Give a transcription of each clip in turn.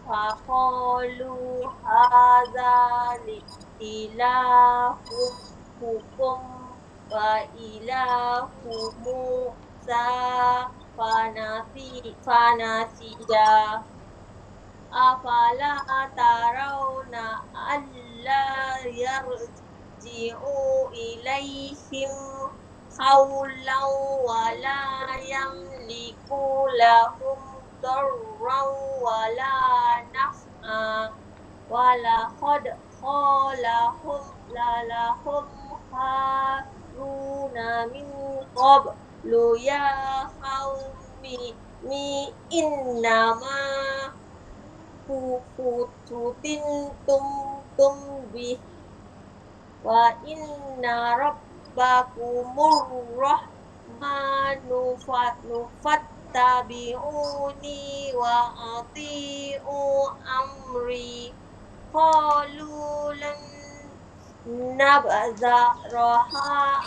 فقالوا هذا إلهكم وإله موسى فنسيا أفلا ترون ألا يرجع إليهم قولا ولا يملك لهم ضرا ولا نفعا ولقد قال لهم هارون من قبل يا قوم إنما فتنتم به وإن ربكم الرحمن فاتبعوني وأطيعوا أمري قالوا لن نبذرها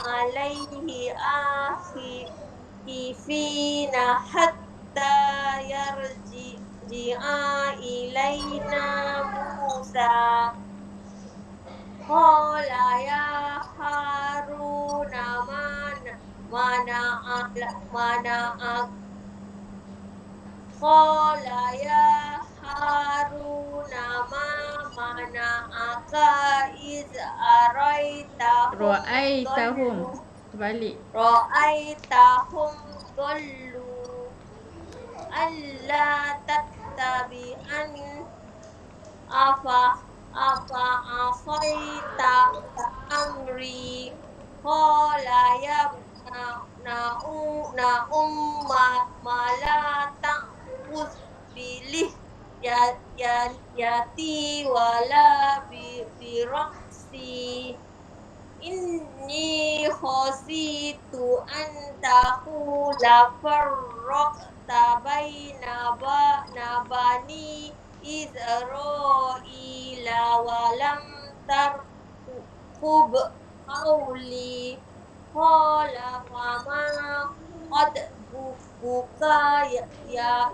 عليه آخفين حتى يرجع إلينا موسى قال يا هارون منعك قال يا هارون ما منعك إذ Ra'aitahum. Terbalik. رأيتهم ضلوا ألا تتبعني أفعصيت أمري قال يا ابن أم ما لا تأخذ بلحيتي ولا برأسي إني خشيت أن تقول فرقت بين بني إسرائيل ولم ترقب قولي قال وما خطبك يا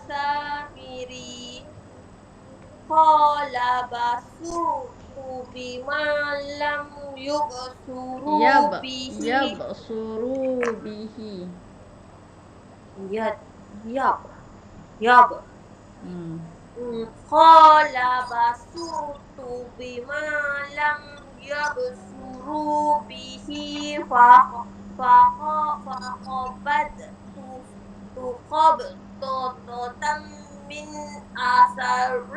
سامري قال بصرت بما لم يبصروا به Yabsuru bihi. يب Hmm. قال بصرت بما لم يبصروا به فقبضت من أثر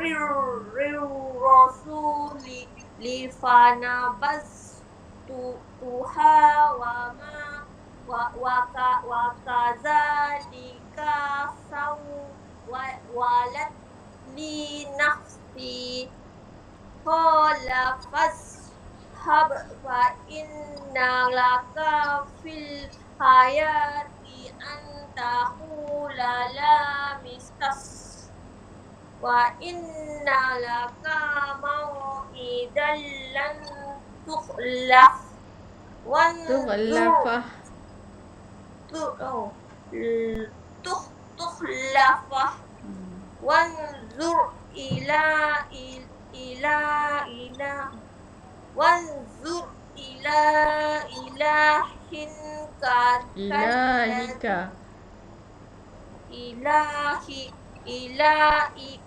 الرسول فنبذتها وكذلك سولت لي نفسي قال فاذهب فإن لك في الحياة أن تقول لا مساس وإن لك موعدا لن تخلف وانظر تخلفه وانظر إلى وانظر إلى Ilahika. إلهك الذي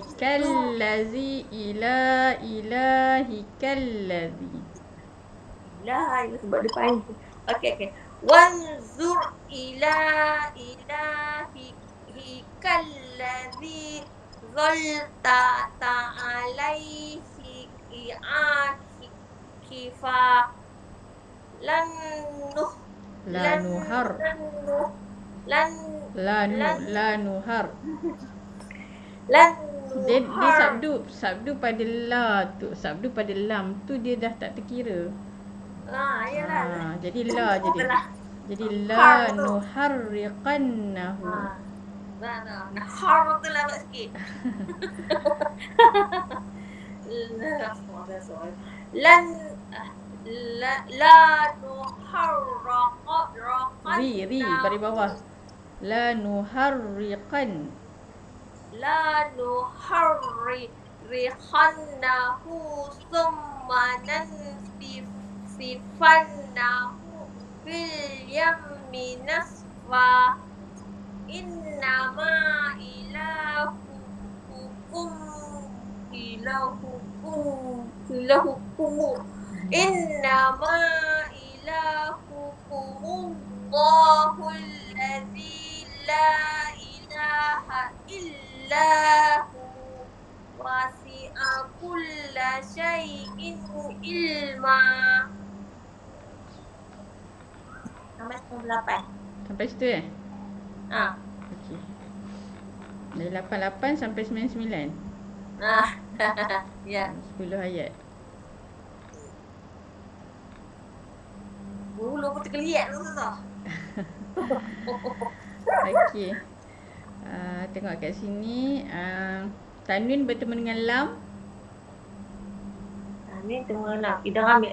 Ikallazi ilahikallazi. Ilah sebab dia panjang. Okay. Wanzur ila ilahikal zalta ta'alaihi kifa lan Lanuhar. Lanuhar. Dia sabdu pada la tu, sabdu pada lam tu dia dah tak terkira. Yalah. Jadi la jadi. Jadi Har la tu. nuharriqannahu. Har tu lambat sikit. Lan la nuharraqannahu Ri pada bawah. lanuharriqan. lanuharriqannahu thumma nansifannahu fil yammi nasfa innama ilahukum ilahukum innama ilahukumullahu alladzi la ilaha illahu wasi'a kulla syai'in ilma. Sampai 98. Sampai situ ya? Ah. Okey. Dari 88 sampai 99. Ah. Ya. 10 ayat. Dulu aku tergeliat tu tau. Okey. Tengok kat sini. Tanwin bertemu dengan lam. Ni tengah nak idgham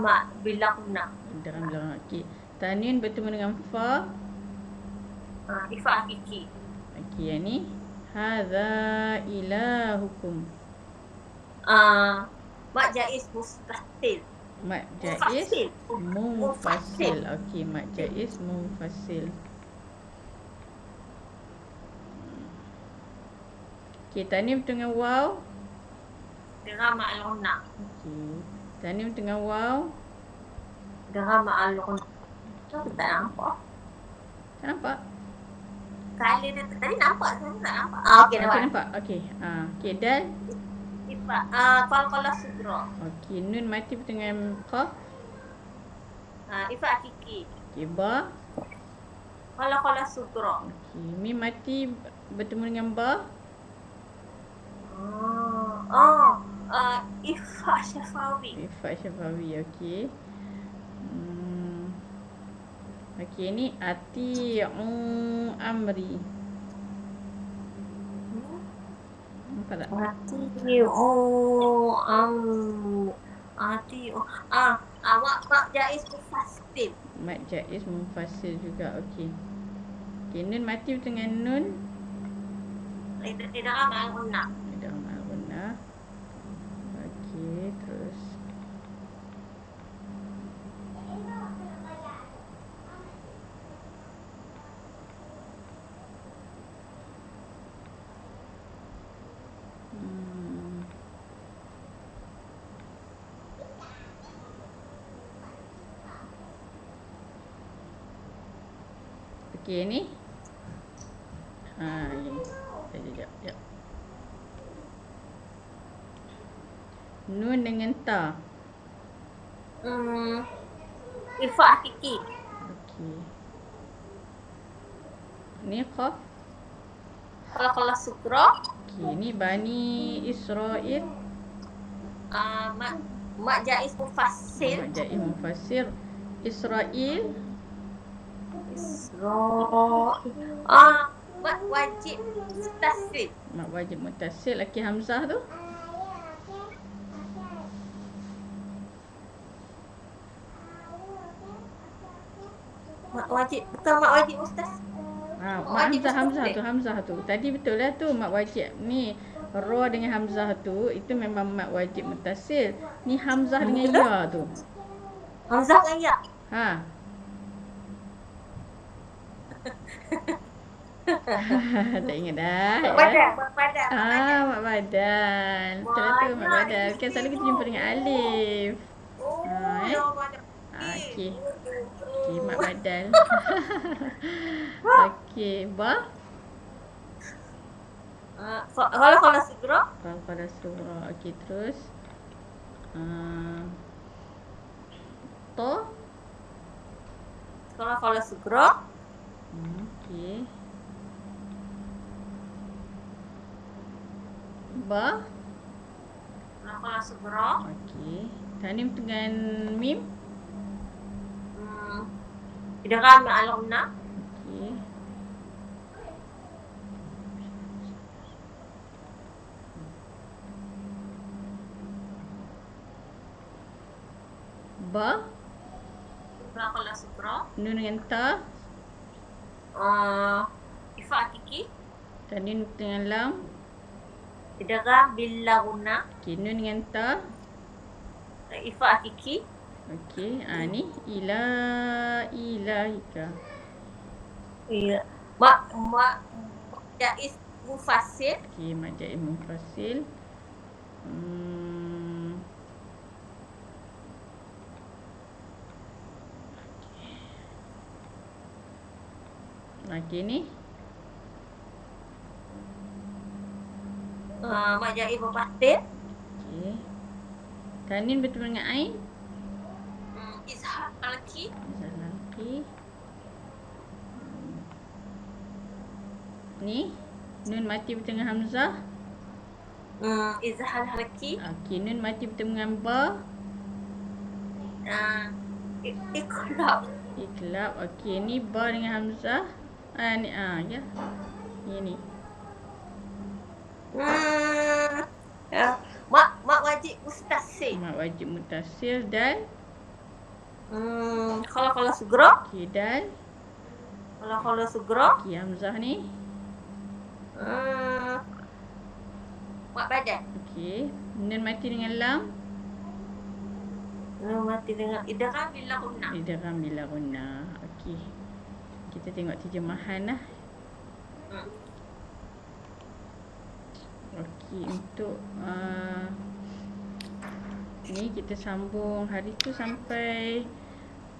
mak bilaqna. Dalam belakang. Okey. Tanwin bertemu dengan fa. Ifa hakiki. Okey, yang ni. Hadza ilahukum. Mak jaiz mustahil. Mat jaiz munfasil. Okey, mat jaiz munfasil. Okey, tanwin dengan waw. Idgham mak al-ghunna. Okey. Tanwin dengan waw. Idgham mak al-ghunna. Tak nampak. Tak nampak? Kali dia tadi nampak, saya tak nampak. Okey, Okey, nampak. Okey. Okey, dal. Ifa qalqalah sugra. Okey, nun mati dengan qaf. Ifa hakiki. Okey, ba. Qalqalah sugra. Okey, mim mati bertemu dengan ba. Ifa syafawi. Ifa syafawi. Okey. Okey, ni ati'u amri. Nampak tak? Mak jaiz mufasil. Mat jaiz munfasil juga. Okey. Okey, nun mati dengan nun. Idgham al-ghunna. Dalam al-ghunnah. Okey, terus. Okey, ni. Sekejap. Nun dengan ta. Ifa hakiki. Okey. Ni qaf. Qalqalah sugra. Okey, ni Bani Israil. Mak jaiz mufasil. Mat jaiz munfasil. Israil. Mak wajib mustasil. Mat wajib mutasil. Okey, hamzah tu. Mak wajib, bukan mak wajib mustasil. Hamzah tu. Tadi betul lah tu mat wajib. Ni ra dengan hamzah tu itu memang mat wajib mutasil. Ni hamzah dengan ya tu. Hamzah dengan ya. Tak ingat dah. Mak badan. Mak badan. Betul tu mak badan. Kan selalu kita jumpa dengan alif. Okey. Okey, mak badan. Okey, ba. Qalqalah sugra. Qalqalah sugra. Okey, terus. Ta. Qalqalah sugra. Okey. Ba. Qalqalah sugra. Okey. Tanwin dengan mim. Idgham al-ghunna. Okey. Ba. Qalqalah sugra. Nun dengan ta. Ifa hakiki. Tanwin dengan lam. Idgham bil la gunna. Okey, nun dengan ta. Ifa hakiki. Okey, ni ila ilahika. Iya. Ma jaiz mufassir. Okey, mad jaiz munfasil. Okey ni. Mad jaiz mufassir. Okey. Tanwin bertemu dengan ain. Izhar halaki. Izhar halaki. Ni nun mati bertemu dengan hamzah. Izhar halaki. Okey, nun mati bertemu dengan ba. Iqlab. Iqlab. Okey, ni ba dengan hamzah. Ni ya. Ini. Mak wajib mustasil. Mak wajib mutasil dan Kalau sugra. okey, dal. Kalau sugra. Okey, hamzah ni. Mak badan. Okey, nun mati dengan lam. Mati dengan idgham bil gunna. Idgham bila gunna. Okey. Kita tengok terjemahan lah. Okey, untuk ni kita sambung hari tu sampai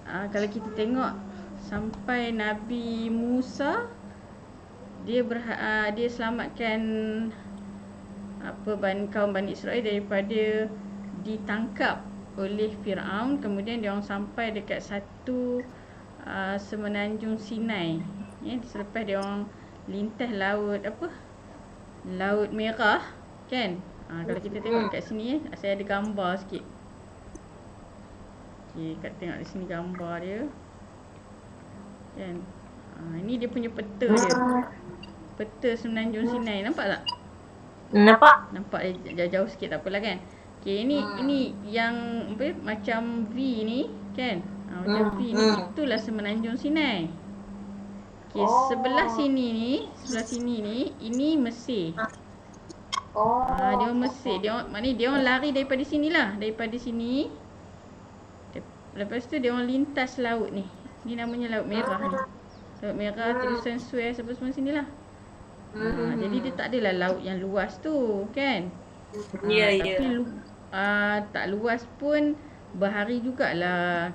kalau kita tengok sampai Nabi Musa dia selamatkan kaum Bani Israel daripada ditangkap oleh Firaun. Kemudian dia orang sampai dekat satu semenanjung Sinai. Selepas dia orang lintas Laut Merah, kan? Kalau kita tengok kat sini saya ada gambar sikit. Okey, kat tengok di sini gambar dia. Kan? Ini dia punya peta dia. Peta semenanjung Sinai, nampak tak? Nampak? Nampak dia jauh sikit, tak apalah kan. Okey, ini yang macam V ni, kan? Macam V ni itulah semenanjung Sinai. Okey, sebelah sini ni ini Mesir. Dia orang Mesir. Maknanya dia orang lari daripada sinilah, daripada sini. Lepas tu dia orang lintas laut ni. Ni namanya Laut Merah ni. Laut Merah, terusan Suez apa semua sinilah. Jadi dia tak adalah laut yang luas tu, kan? Tapi tak luas pun berhari jugalah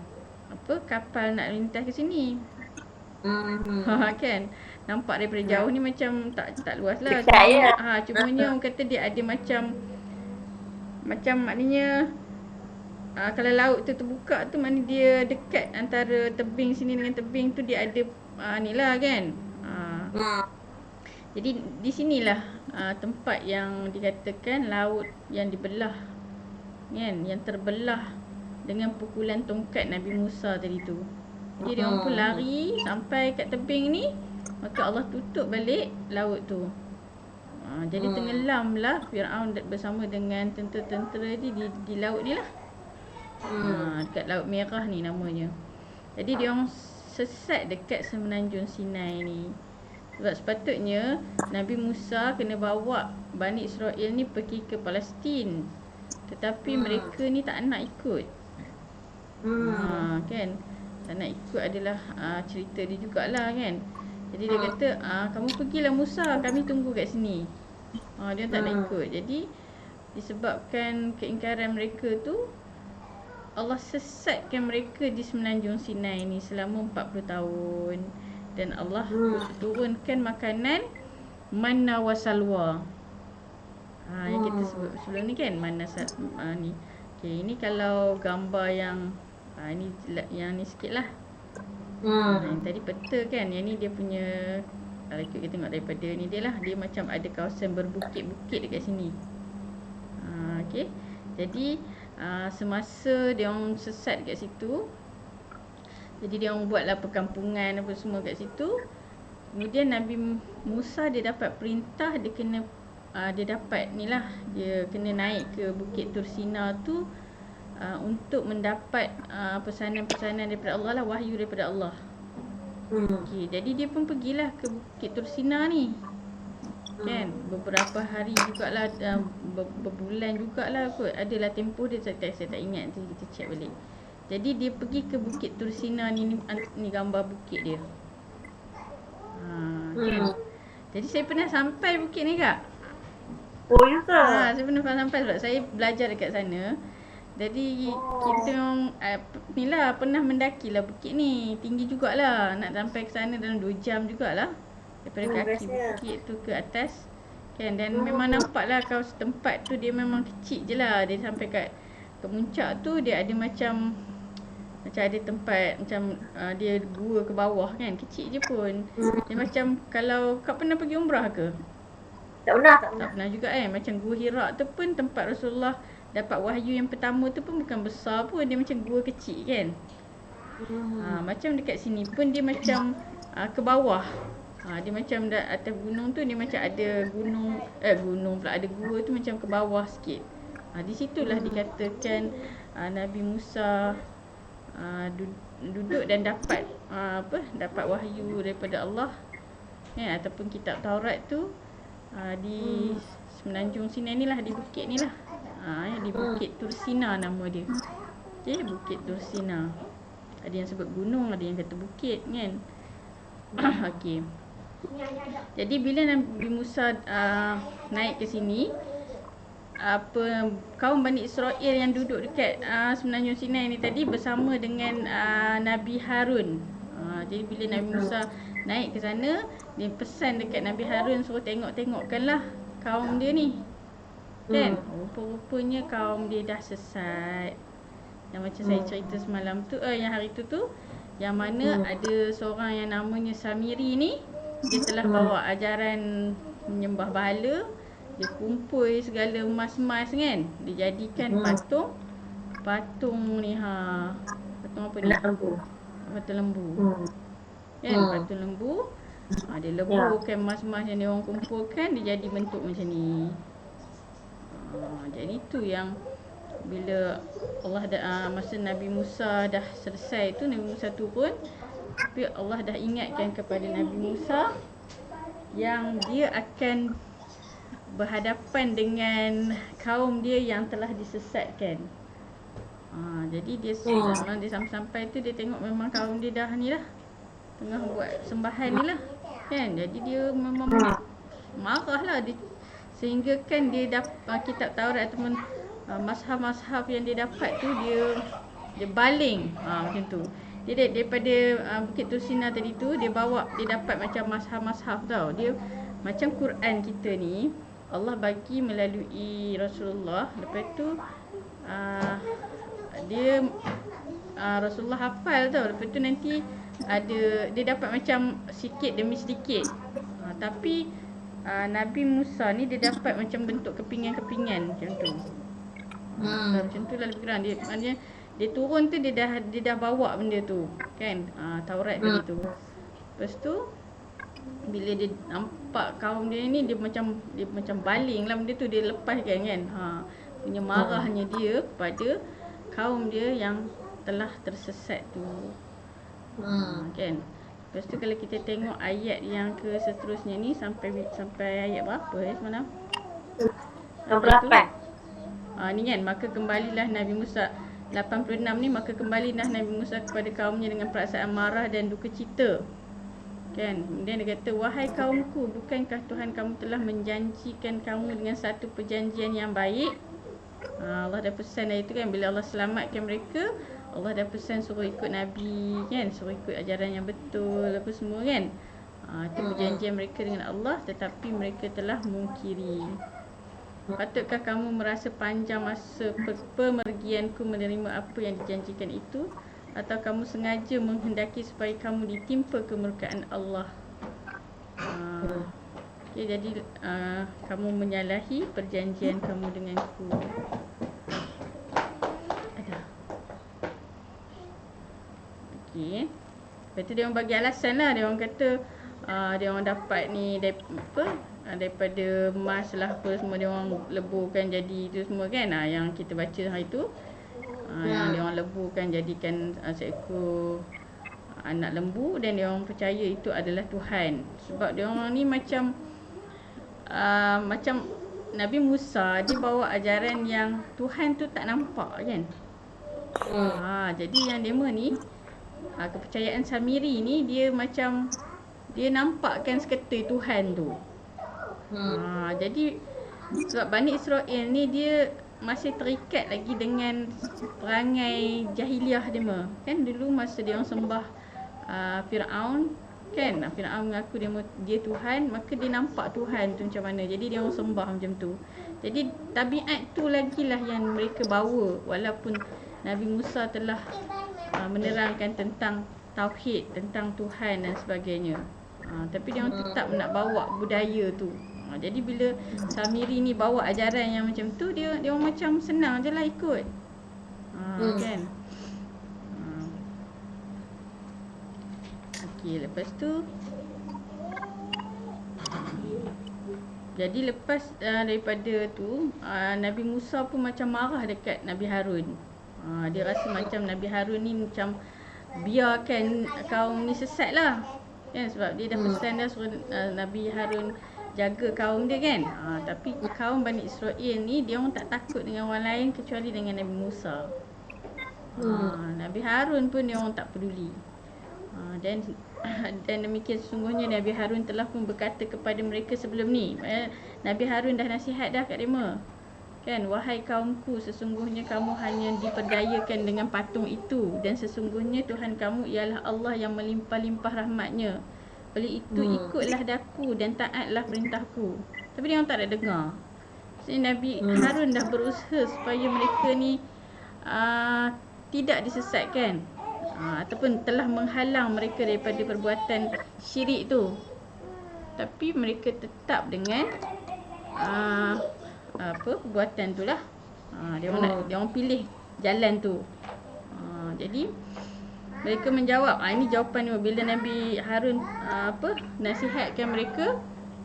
kapal nak lintas ke sini. Kan? Nampak daripada jauh ni macam tak luas lah. Cumanya orang kata dia ada macam maknanya kalau laut tu terbuka tu maknanya dia dekat antara tebing sini dengan tebing tu, dia ada ni lah, kan. Jadi di sinilah tempat yang dikatakan laut yang dibelah, kan, yang terbelah dengan pukulan tongkat Nabi Musa tadi tu. Jadi dia orang pun lari sampai kat tebing ni, maka Allah tutup balik laut tu. Jadi tenggelamlah Firaun bersama dengan tentera-tentera di laut ni lah. Dekat Laut Merah ni namanya. Jadi dia orang sesat dekat semenanjung Sinai ni. Sebab sepatutnya Nabi Musa kena bawa Bani Israel ni pergi ke Palestin. Tetapi mereka ni tak nak ikut. Kan? Tak nak ikut adalah cerita dia jugalah, kan. Jadi dia kata, kamu pergilah Musa, kami tunggu kat sini. Dia tak nak ikut. Jadi disebabkan keingkaran mereka tu, Allah sesatkan mereka di semenanjung Sinai ni selama 40 tahun. Dan Allah turunkan makanan manna wa salwa. Yang kita sebut sebelum ni, kan, manna ni. Okey, ini kalau gambar yang yang ni sikit lah. Yang tadi peta, kan. Yang ni dia punya, kalau kita tengok daripada ni dia lah, dia macam ada kawasan berbukit-bukit dekat sini. Okey. Jadi semasa dia orang sesat dekat situ, jadi dia orang buatlah perkampungan apa semua kat situ. Kemudian Nabi Musa dia dapat perintah, dia kena naik ke Bukit Tursina tu untuk mendapat pesanan-pesanan daripada Allah lah, wahyu daripada Allah. Okey, jadi dia pun pergilah ke Bukit Tursina ni. Kan, beberapa hari jugalah, berbulan jugalah kot. Adalah tempoh dia, saya tak ingat, nanti kita check balik. Jadi dia pergi ke Bukit Tursina ni gambar bukit dia. Kan. Jadi saya pernah sampai bukit ni, Kak. Oh, ya ke? Saya pernah sampai sebab saya belajar dekat sana. Jadi kita orang ni lah, pernah mendaki lah bukit ni. Tinggi jugalah. Nak sampai ke sana dalam 2 jam jugalah. Daripada kaki Bestnya. bukit tu ke atas. Kan, dan memang nampak lah kalau setempat tu dia memang kecil je lah. Dia sampai ke puncak tu dia ada macam ada tempat macam dia gua ke bawah kan. Kecil je pun. Dia macam kalau kau pernah pergi umrah ke? Tak pernah. Tak pernah juga macam Gua Hira tu pun tempat Rasulullah dapat wahyu yang pertama tu pun bukan besar pun. Dia macam gua kecil kan. Macam dekat sini pun dia macam ke bawah. Dia macam atas gunung tu dia macam ada gunung pula, ada gua tu macam ke bawah sikit. Di situlah dikatakan Nabi Musa duduk dan dapat dapat wahyu daripada Allah ataupun kitab Taurat tu di Semenanjung Sinai ni lah, di bukit ni lah. Di Bukit Tursina nama dia. Okey, Bukit Tursina. Ada yang sebut gunung, ada yang kata bukit kan. Okey. Jadi bila Nabi Musa naik ke sini, kaum Bani Israel yang duduk dekat Semenanjung Sinai ni tadi bersama dengan Nabi Harun. Jadi bila Nabi Musa naik ke sana, dia pesan dekat Nabi Harun suruh tengok-tengokkanlah kaum dia ni. Kan? Rupa-rupanya kaum dia dah sesat. Yang macam saya cerita semalam tu, yang hari tu yang mana ada seorang yang namanya Samiri ni, dia telah bawa ajaran menyembah berhala. Dia kumpul segala emas-emas kan. Dia jadikan patung ni patung apa ni? Patung lembu. Kan, patung lembu. Dia leburkan emas-emas yang dia orang kumpulkan, dia jadi bentuk macam ni. Jadi tu yang bila Allah masa Nabi Musa dah selesai tu, Nabi Musa turun, tapi Allah dah ingatkan kepada Nabi Musa yang dia akan berhadapan dengan kaum dia yang telah disesatkan. Jadi dia sampai tu dia tengok memang kaum dia dah ni lah, tengah buat sembahan ni lah kan. Jadi dia memang marah lah dia, sehingga kan dia dapat kitab Taurat ataupun mazhab-mazhab yang dia dapat tu dia baling macam tu. Dia daripada Bukit Tursina tadi tu dia dapat macam mazhab-mazhab tau. Dia macam Quran kita ni Allah bagi melalui Rasulullah. Lepas tu dia Rasulullah hafal tau. Lepas tu nanti dia dapat macam sikit demi sedikit. Tapi Nabi Musa ni dia dapat macam bentuk kepingan-kepingan macam tu. Macam tu lah lebih kurang. Dia turun tu dia dah bawa benda tu kan, Taurat tadi tu. Lepas tu bila dia nampak kaum dia ni, dia macam baling lah benda tu, dia lepaskan kan. Punya marahnya dia kepada kaum dia yang telah tersesat tu. Kan. Lepas tu kalau kita tengok ayat yang ke seterusnya ni sampai ayat berapa semalam? 68. Ni kan, maka kembalilah Nabi Musa 86 ni, maka kembalilah Nabi Musa kepada kaumnya dengan perasaan marah dan duka cita. Kan? Kemudian dia kata, wahai kaumku, bukankah Tuhan kamu telah menjanjikan kamu dengan satu perjanjian yang baik? Allah dah pesan dari itu kan, bila Allah selamatkan mereka, Allah dah pesan suruh ikut Nabi kan, suruh ikut ajaran yang betul apa semua kan. Itu perjanjian mereka dengan Allah, tetapi mereka telah mungkiri. Patutkah kamu merasa panjang masa pemergianku menerima apa yang dijanjikan itu, atau kamu sengaja menghendaki supaya kamu ditimpa kemurkaan Allah? Jadi kamu menyalahi perjanjian kamu denganku. Lepas tu dia orang bagi alasan lah. Dia orang kata dia orang dapat ni daripada emas lah apa semua, dia orang leburkan jadi tu semua kan. Yang kita baca hari tu, yang dia orang leburkan jadikan seekor anak lembu dan dia orang percaya itu adalah Tuhan. Sebab dia orang ni macam macam Nabi Musa dia bawa ajaran yang Tuhan tu tak nampak kan. Jadi yang demo ni kepercayaan Samiri ni dia macam dia nampakkan seketui Tuhan tu. Jadi sebab Bani Israel ni dia masih terikat lagi dengan perangai jahiliah dia kan. Dulu masa dia orang sembah Firaun kan, Firaun mengaku dia Tuhan, maka dia nampak Tuhan tu macam mana. Jadi dia orang sembah macam tu. Jadi tabiat tu lagilah yang mereka bawa, walaupun Nabi Musa telah menerangkan tentang tauhid, tentang Tuhan dan sebagainya. Tapi dia orang tetap nak bawa budaya tu. Jadi bila Samiri ni bawa ajaran yang macam tu, dia orang macam senang je lah ikut. Kan. Okey, lepas tu jadi lepas daripada tu Nabi Musa pun macam marah dekat Nabi Harun. Dia rasa macam Nabi Harun ni macam biarkan kaum ni sesat lah kan, sebab dia dah pesan dah suruh Nabi Harun jaga kaum dia kan. Tapi kaum Bani Israel ni dia orang tak takut dengan orang lain kecuali dengan Nabi Musa. Nabi Harun pun dia orang tak peduli. Dan demikian sesungguhnya Nabi Harun telah pun berkata kepada mereka sebelum ni. Nabi Harun dah nasihat dah kat mereka kan, wahai kaumku, sesungguhnya kamu hanya diperdayakan dengan patung itu, dan sesungguhnya Tuhan kamu ialah Allah yang melimpah-limpah rahmatnya. Oleh itu ikutlah daku dan taatlah perintahku. Tapi dia orang tak ada dengar. Jadi Nabi Harun dah berusaha supaya mereka ni tidak disesatkan, ataupun telah menghalang mereka daripada perbuatan syirik tu. Tapi mereka tetap dengan perbuatan tu lah. Dia orang pilih jalan tu. Jadi mereka menjawab, ini jawapan dia bila Nabi Harun nasihatkan mereka.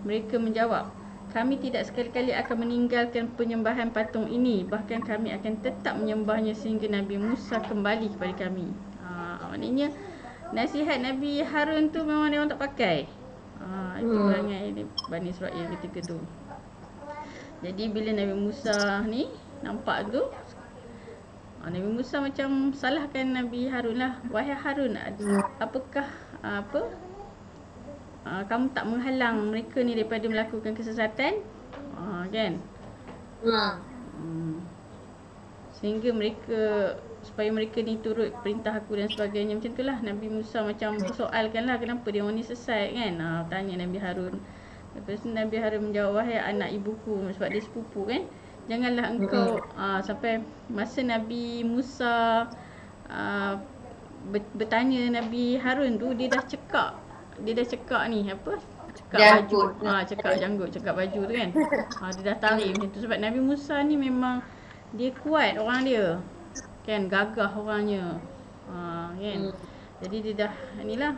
Mereka menjawab, kami tidak sekali-kali akan meninggalkan penyembahan patung ini, bahkan kami akan tetap menyembahnya sehingga Nabi Musa kembali kepada kami. Maknanya nasihat Nabi Harun tu memang dia orang tak pakai. Itu perangai Bani Israel ketika tu. Jadi bila Nabi Musa ni nampak tu, Nabi Musa macam salahkan Nabi Harun lah. Wahai Harun, apakah kamu tak menghalang mereka ni daripada melakukan kesesatan? Kan? Sehingga mereka, supaya mereka ni turut perintah aku dan sebagainya. Macam tu lah Nabi Musa macam persoalkan lah kenapa dia orang ni sesat kan. Tanya Nabi Harun. Lepas tu Nabi Harun menjawab, wahai anak ibuku, sebab dia sepupu kan, janganlah engkau sampai masa Nabi Musa bertanya Nabi Harun tu, dia dah cekak ni cekak baju, cekak janggut, cekak baju tu kan. Dia dah tarik macam tu, sebab Nabi Musa ni memang dia kuat orang dia kan, gagah orangnya kan. Jadi dia dah inilah,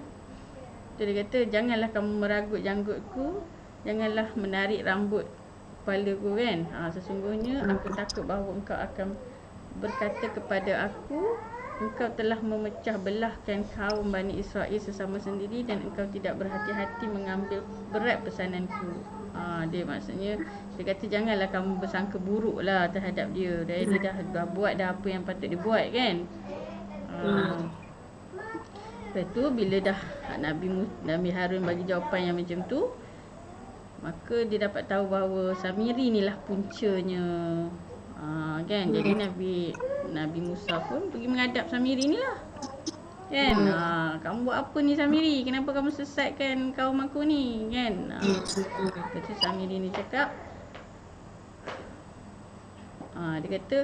dia kata janganlah kamu meragut janggutku, janganlah menarik rambut kepalaku kan. Sesungguhnya aku takut bahawa engkau akan berkata kepada aku, engkau telah memecah belahkan kaum Bani Israel sesama sendiri, dan engkau tidak berhati-hati mengambil berat pesananku. Dia maksudnya dia kata janganlah kamu bersangka buruk lah terhadap dia. Dia dah buat dah apa yang patut dia buat kan. Lepas tu bila dah Nabi Harun bagi jawapan yang macam tu, maka dia dapat tahu bahawa Samiri ni lah puncanya. Kan. Jadi Nabi Musa pun pergi menghadap Samiri ni lah. Kan. Kamu buat apa ni Samiri? Kenapa kamu sesatkan kaum aku ni? Kan. Lepas tu Samiri ni cakap, dia kata,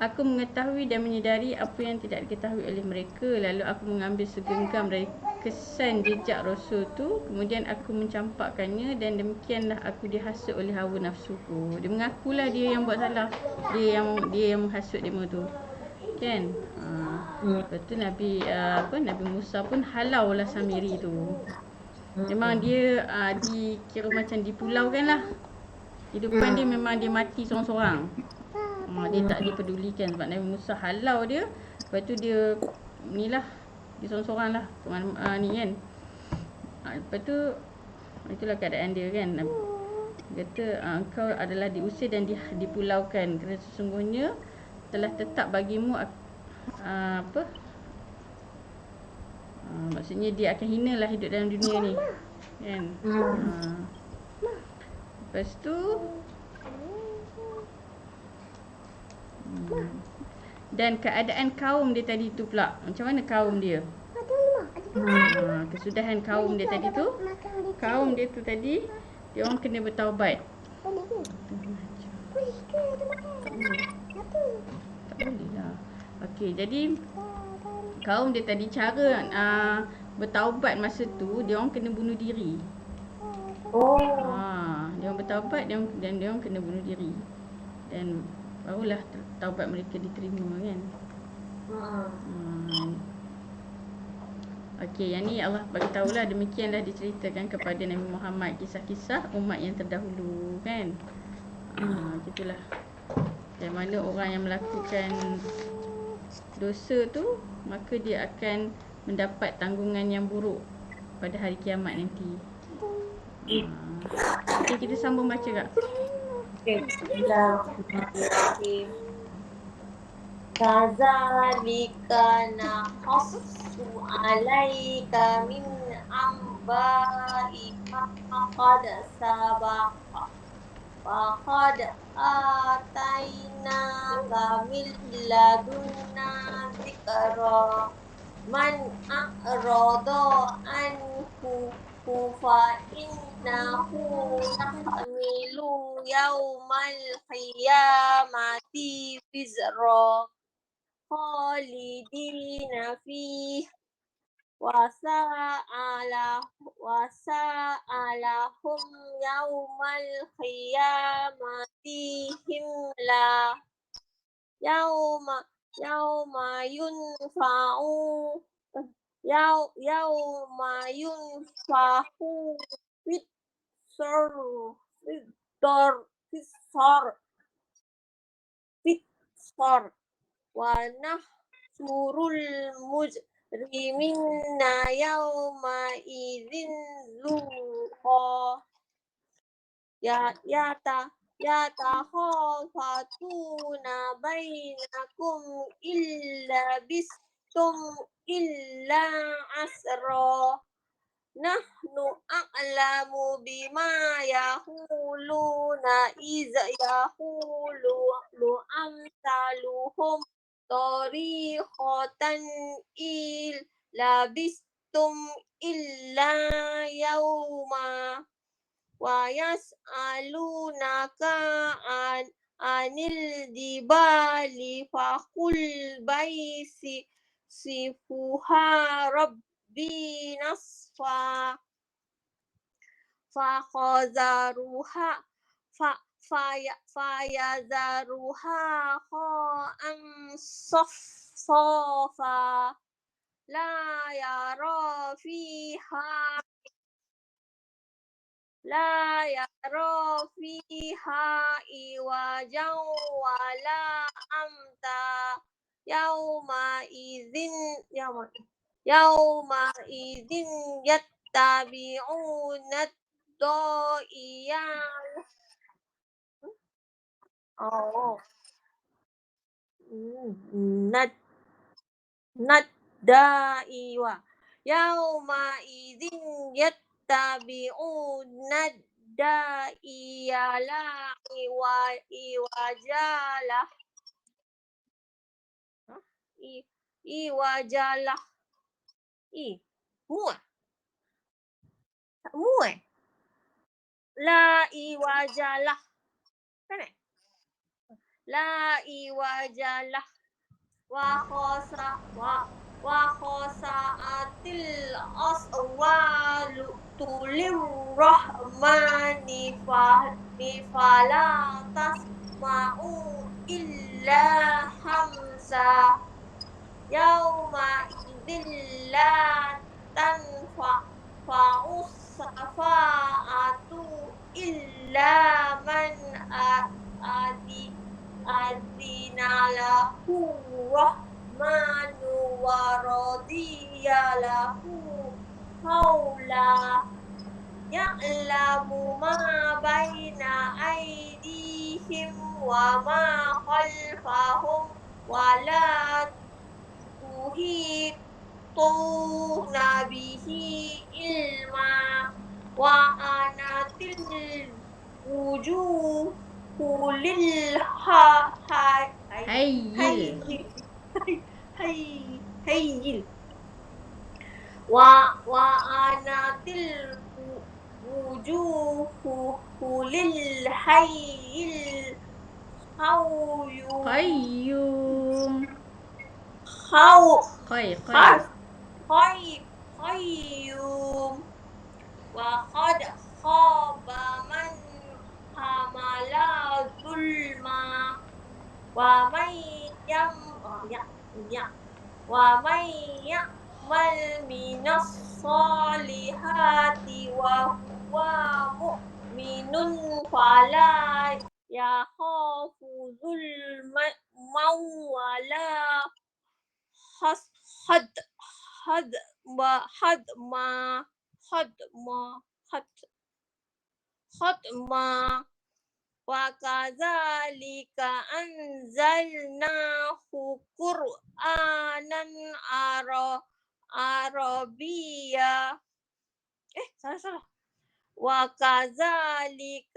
aku mengetahui dan menyedari apa yang tidak diketahui oleh mereka. Lalu aku mengambil segenggam dari kesan jejak Rasul tu, kemudian aku mencampakkannya, dan demikianlah aku dihasut oleh hawa nafsuku. Dia mengakulah dia yang buat salah. Dia yang menghasut dia tu. Kan? Lepas tu Nabi Musa pun halau lah Samiri tu. Memang dia dikira macam dipulaukan lah. Kehidupan dia memang dia mati seorang-seorang. Dia tak dipedulikan sebab Nabi Musa halau dia. Lepas tu dia Dia sorang-sorang lah ni kan. Lepas tu itulah keadaan dia kan. Dia kata engkau adalah diusir dan dipulaukan kerana sesungguhnya telah tetap bagimu apa maksudnya dia akan hina lah hidup dalam dunia ni kan. Lepas tu dan keadaan kaum dia tadi tu pula, macam mana kaum dia? Kesudahan kaum dia tadi tu, kaum dia tu tadi dia orang kena bertaubat. Tak boleh lah. Okey, jadi kaum dia tadi cara bertaubat masa tu dia orang kena bunuh diri. Dia orang bertaubat dan dia orang kena bunuh diri. Dan barulah taubat mereka diterima kan. Okey, yang ni Allah bagi tahulah, demikianlah diceritakan kepada Nabi Muhammad kisah-kisah umat yang terdahulu kan. Gitulah. Yang mana orang yang melakukan dosa tu maka dia akan mendapat tanggungan yang buruk pada hari kiamat nanti. Okey, kita sambung baca kak. Bismillahirrahmanirrahim. Kadzalika naqassu 'alaika min amba'i ma qad sabaqa wa qad atainaka min ladunna dzikra man a'rada anhu fa innahu yahmilu yaumal qiyamati wizra khalidina fihi wa sa'alahum yaumal qiyamati himla yauma yunfa'u fitsar wa nahsurul mujrimina yauma idzin zuqa yatakhafatuna bainakum illa bistum illa asra nahnu a'lamu bima yaquluna iza yaqulu amsaluhum tariqatan illa bistum illa yauma wa yas'alunaka anil jibali faqul sifuha rabbi nasfa faqazaruha fayazaruha qa'am safsafa la yara fiha iwajan wala amta yauma idzin yattabi'una do'iyan da'iwa yauma idzin yattabi'una da'iyala iwajalah la iwajalah kan la iwajalah wa khosa'atil aswalu tulir rahmani fala tasma'u illa hamsa yauma idzin la tanfa'u safa'atu illa man adina lahu rahmanu wa radiya له قولا يعلم ما بين أيديهم وما خلفهم ولا يحيطون به علما وعنت الوجوه للحي وعنت الوجوه للحي قيوم قيوم وقد خاب من حمل ظلما ومن يعمل من الصالحات وهو مؤمن فلا يخاف ظلما ولا خدما وكذلك أنزلناه قرآنا عربيا salah وكذلك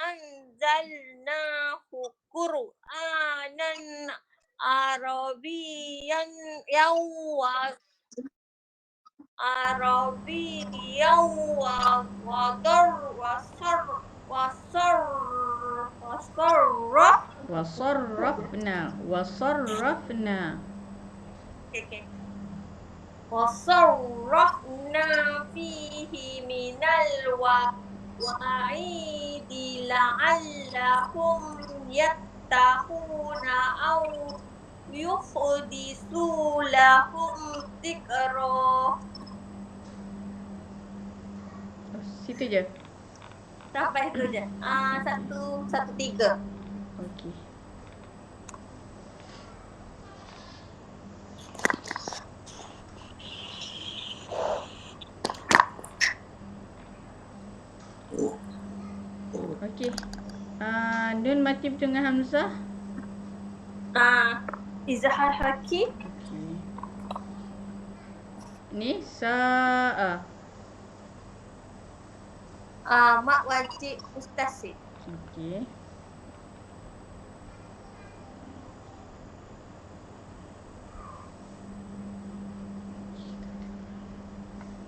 أنزلناه قرآنا عربيا وصرفنا فيه من الوعيد لعلهم يتقون أو يحدث لهم ذكرا. Situ je. Sampai itu je. 113. Okey. Okey. Nun mati bertemu dengan Hamzah. Izhar haraki. Okey. Ni sa'a. Mak wajib mustasid. Okey.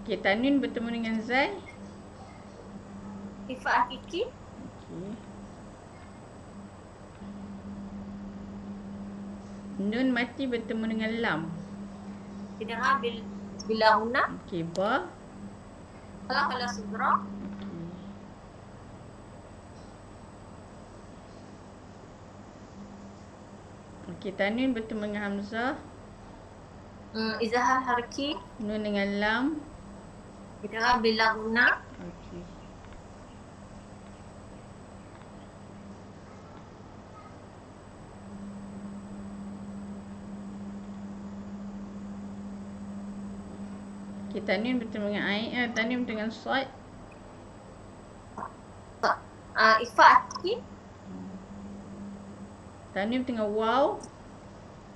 Okey, tanwin bertemu dengan zai. Ifa hakiki. Okey. Nun mati bertemu dengan lam. Kita ambil bila huna. Okey, ba. Kalau sugra. Okey. Okey, tanwin bertemu dengan hamzah. Izhar haraki. Nun dengan lam. Kita ambil bila huna. Okey. Okey, tanwin bertemu dengan ain, tanwin dengan sad. Ifa hakiki. Tanwin dengan waw.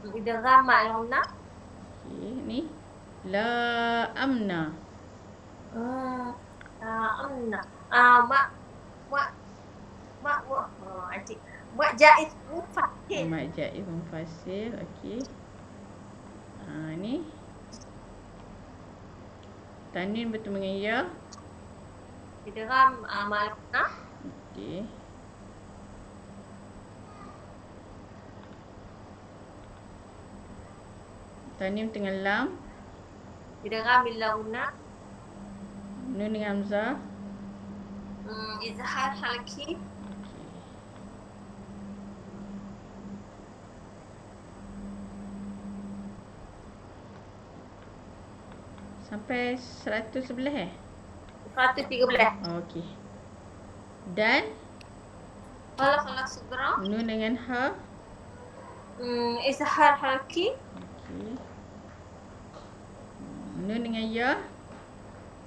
Idgham ma'luna. Okey, ni la amna. Amna. Mak jaiz mufasil. Mak jaiz mufasil. Okey. Ni tanwin bertemu dengan ya. Idgham ma'luna. Okey. Tanwin dengan lam. Idgham bil launa. Nun dengan hamzah. Izhar haraki. Sampai 111 113. Okey. Dan Kalau sugra. nun dengan ha. Izhar halki. Okey. Nun dengan ya.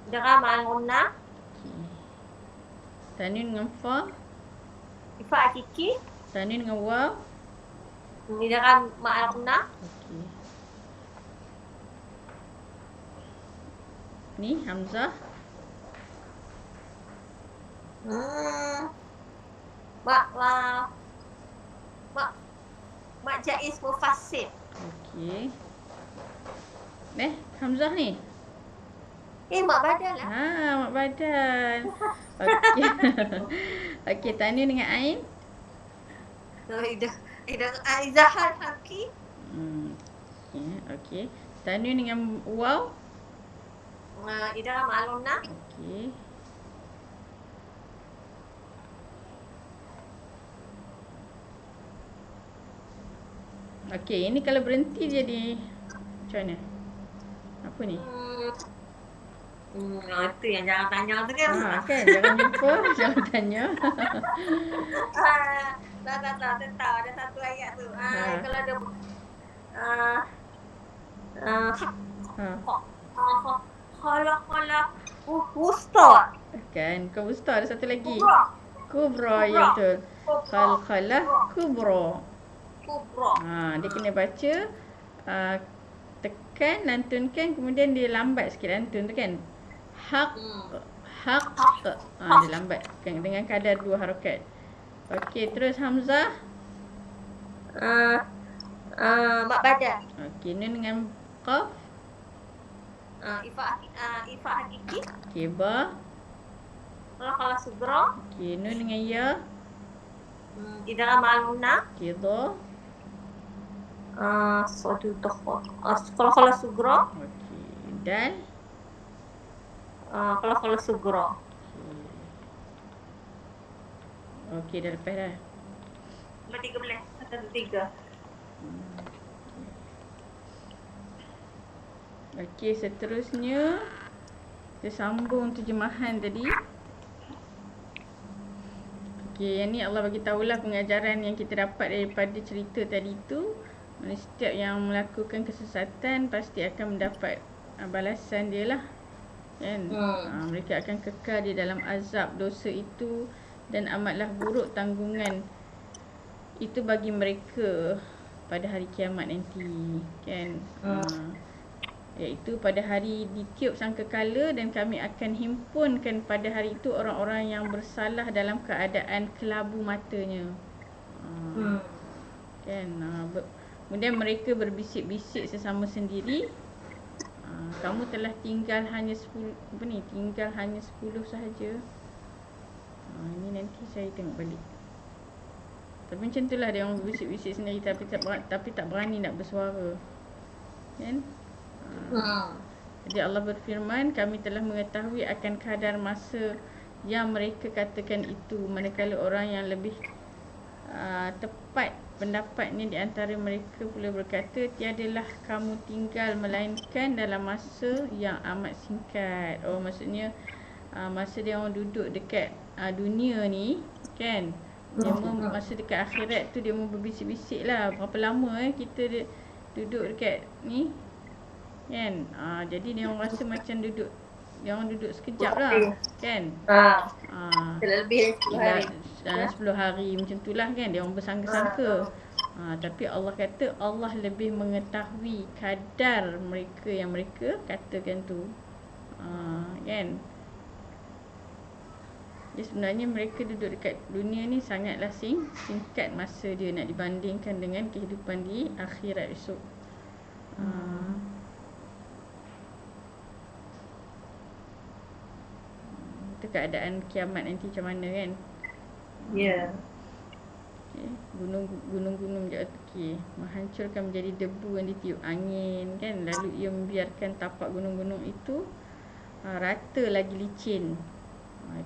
Idgham ma'al gunnah. Okey. Tanwin dengan fa. Ifa hakiki. Tanwin dengan waw. Idgham ma'al gunnah. Okey. Ni hamzah. Mak jaiz mufassil. Okey. Hamzah ni. Mak badan lah. Mak badan. Okey. Okey, tanwin dengan ain. Izhar halki. Okey. Tanwin dengan waw. Idgham ma'al gunnah. Okey. Okey, ini kalau berhenti jadi macam mana? Apa ni? Itu yang jangan tanya tu kan. Kan, jangan lupa, jangan tanya. Tahu ada satu ayat tu. Kalau ada khala wusta. Kan, kau wusta ada satu lagi. Kubra. Kubra, ya betul. Khalah kubra. Kubra. Dia kena baca tekan, lantunkan, kemudian dia lambat sikit lantun tu kan. Haq. Dia lambat kan, dengan kadar 2 harakat. Okey, terus hamzah. Mak badan. Okey, nun dengan qaf. Ifa hakiki. Okey, ba. Khala sugra. Okey, nun dengan ya. Idgham ma'al gunnah. Okey, dha. Khala sugra. Okey, dal. Khala sugra. Okey, dah lepas dah. 13. 1, 2, 3. Okey, seterusnya kita sambung terjemahan tadi. Okey, yang ni Allah bagi tahulah pengajaran yang kita dapat daripada cerita tadi tu. Setiap yang melakukan kesesatan pasti akan mendapat balasan dia lah. Kan? Mereka akan kekal di dalam azab dosa itu dan amatlah buruk tanggungan itu bagi mereka pada hari kiamat nanti, kan? Iaitu pada hari ditiup sangkakala dan kami akan himpunkan pada hari itu orang-orang yang bersalah dalam keadaan kelabu matanya. Kan? Kemudian mereka berbisik-bisik sesama sendiri, kamu telah tinggal hanya 10 sahaja. Ini nanti saya tengok balik. Tapi macam itulah dia orang berbisik-bisik sendiri tapi tak berani nak bersuara. Kan? Jadi Allah berfirman, kami telah mengetahui akan kadar masa yang mereka katakan itu, manakala orang yang lebih tepat pendapatnya di antara mereka pula berkata, tiadalah kamu tinggal melainkan dalam masa yang amat singkat. Maksudnya masa dia orang duduk dekat dunia ni, kan, dia masa dekat akhirat tu dia mau berbisik-bisik lah berapa lama kita duduk dekat ni, kan. Jadi dia orang rasa macam duduk sekejap lah, kan. Lebih 10 hari. 10 hari macam tu lah, kan. Dia orang bersangka-sangka. Tapi Allah kata Allah lebih mengetahui kadar mereka yang mereka katakan tu, kan. Jadi sebenarnya mereka duduk dekat dunia ni sangatlah singkat masa dia nak dibandingkan dengan kehidupan di akhirat esok. Itu keadaan kiamat nanti macam mana, kan. Ya. Okay. Gunung-gunung jatuh menghancurkan menjadi debu yang ditiup angin, kan. Lalu ia membiarkan tapak gunung-gunung itu rata lagi licin.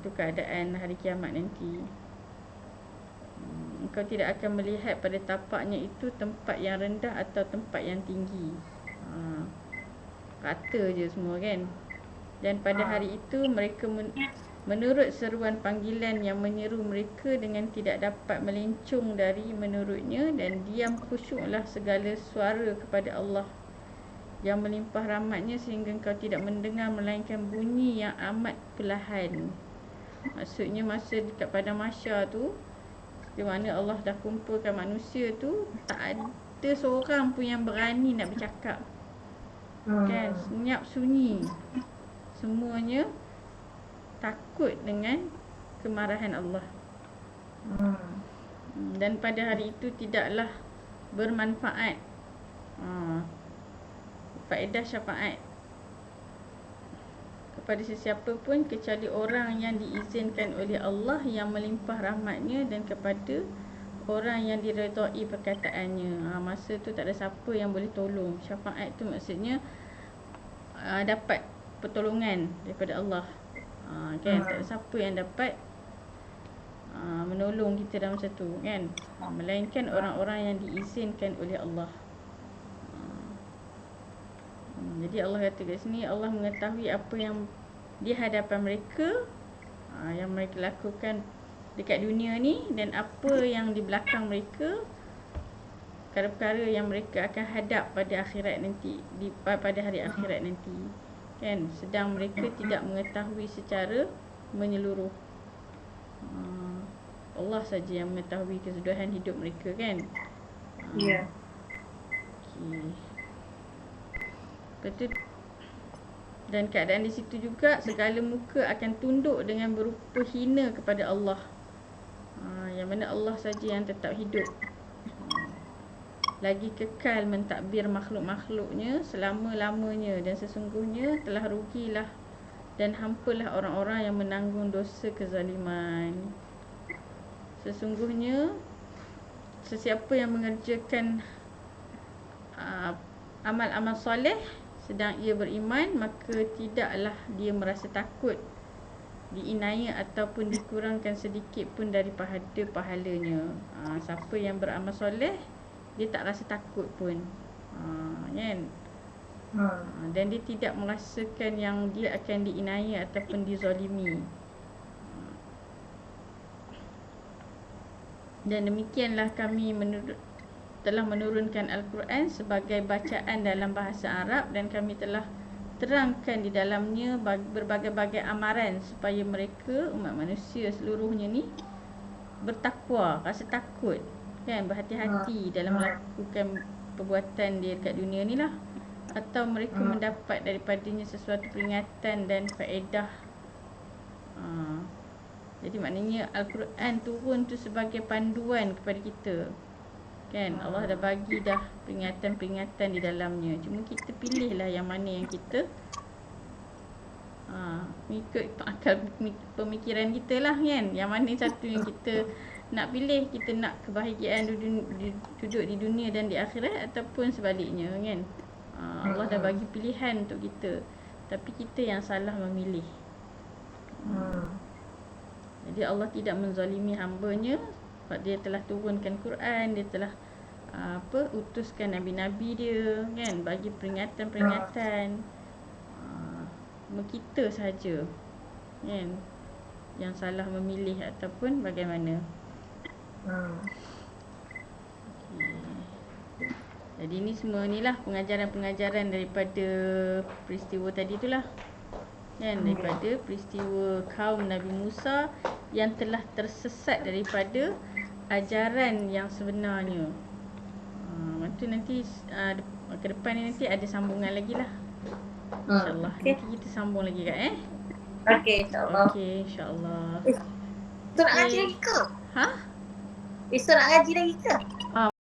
Itu keadaan hari kiamat nanti. Engkau tidak akan melihat pada tapaknya itu tempat yang rendah atau tempat yang tinggi. Rata je semua, kan. Dan pada hari itu mereka menurut seruan panggilan yang menyeru mereka dengan tidak dapat melencong dari menurutnya, dan diam khusyuklah segala suara kepada Allah yang melimpah rahmatnya sehingga engkau tidak mendengar melainkan bunyi yang amat perlahan. Maksudnya masa dekat padang mahsyar tu, di mana Allah dah kumpulkan manusia tu, tak ada seorang pun yang berani nak bercakap. Kan, senyap sunyi. Semuanya takut dengan kemarahan Allah. Dan pada hari itu tidaklah bermanfaat faedah syafaat kepada sesiapa pun kecuali orang yang diizinkan oleh Allah yang melimpah rahmatnya, dan kepada orang yang diredai perkataannya. Masa tu tak ada siapa yang boleh tolong. Syafaat tu maksudnya dapat pertolongan daripada Allah. Kan, tak ada siapa yang dapat menolong kita dalam masa tu, kan, melainkan orang-orang yang diizinkan oleh Allah. Jadi Allah kata kat sini, Allah mengetahui apa yang di hadapan mereka, yang mereka lakukan dekat dunia ni, dan apa yang di belakang mereka, perkara-perkara yang mereka akan hadap pada akhirat nanti, pada hari akhirat nanti, kan. Sedang mereka tidak mengetahui secara menyeluruh. Allah saja yang mengetahui kesudahan hidup mereka, kan. Ya. Okay. Betul. Dan keadaan di situ juga segala muka akan tunduk dengan berupa hina kepada Allah. Yang mana Allah saja yang tetap hidup. Lagi kekal mentadbir makhluk-makhluknya selama-lamanya, dan sesungguhnya telah rugilah dan hampalah orang-orang yang menanggung dosa kezaliman. Sesungguhnya sesiapa yang mengerjakan amal-amal soleh sedang ia beriman, maka tidaklah dia merasa takut diinaya ataupun dikurangkan sedikit pun dari pahalanya. Siapa yang beramal soleh, dia tak rasa takut pun, kan. Dan dia tidak merasakan yang dia akan diinaya ataupun dizalimi. Dan demikianlah kami telah menurunkan Al-Quran sebagai bacaan dalam bahasa Arab, dan kami telah terangkan di dalamnya berbagai-bagai amaran supaya mereka, umat manusia seluruhnya ni, bertakwa, rasa takut, kan, berhati-hati dalam melakukan perbuatan dia dekat dunia ni lah, atau mereka mendapat daripadanya sesuatu peringatan dan faedah. Jadi maknanya Al-Quran turun tu sebagai panduan kepada kita, kan. Allah dah bagi dah peringatan-peringatan di dalamnya. Cuma kita pilihlah yang mana yang kita ikut akal pemikiran kita lah, kan. Yang mana satu yang kita nak pilih, kita nak kebahagiaan duduk di dunia dan di akhirat, ataupun sebaliknya, kan. Allah dah bagi pilihan untuk kita, tapi kita yang salah memilih. Jadi Allah tidak menzalimi hamba-Nya, sebab dia telah turunkan Quran, dia telah utuskan nabi-nabi dia, kan, bagi peringatan-peringatan. Kita saja, kan, yang salah memilih ataupun bagaimana. Jadi ni semua ni lah pengajaran-pengajaran daripada peristiwa tadi tu lah, kan, daripada peristiwa kaum Nabi Musa yang telah tersesat daripada ajaran yang sebenarnya. Itu nanti ke depan ni nanti ada sambungan lagi lah, InsyaAllah. Nanti kita sambung lagi, Kak, Okey, insyaAllah. Okey, insyaAllah. Esok nak ngaji lagi ke? Ha? Esok nak ngaji lagi ke?